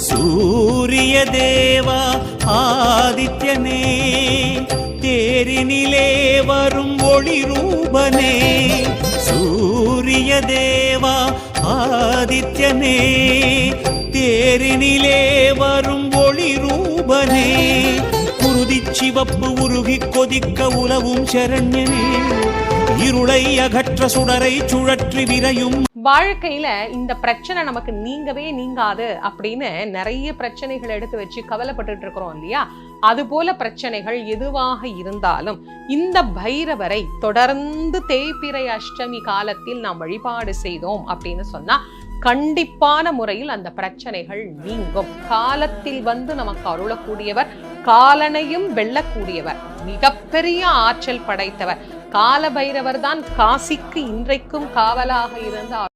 சூரிய தேவா ஆதித்யனே, தேரினிலே வரும் ஒளி ரூபனே. சூரிய தேவா ஆதித்யனே, தேரினிலே வரும் ஒளி ரூபனே. குருதி சிவப்பு உருகி கொதிக்க உலவும் சரண்யனே, இருளை அகற்ற சுடரை சுழற்றி விரையும். வாழ்க்கையில இந்த பிரச்சனை நமக்கு நீங்கவே நீங்காது அப்படின்னு நிறைய பிரச்சனைகள் எடுத்து வச்சு கவலைப்பட்டு இருக்கிறோம் இல்லையா? அது போல பிரச்சனைகள் எதுவாக இருந்தாலும் இந்த பைரவரை தொடர்ந்து தேய்பிறை அஷ்டமி காலத்தில் நாம் வழிபாடு செய்தோம் அப்படின்னு சொன்னா கண்டிப்பான முறையில் அந்த பிரச்சனைகள் நீங்கும். காலத்தில் வந்து நமக்கு அருளக்கூடியவர், காலனையும் வெல்லக்கூடியவர், மிகப்பெரிய ஆற்றல் படைத்தவர் கால பைரவர் தான். காசிக்கு இன்றைக்கும் காவலாக இருந்தார்.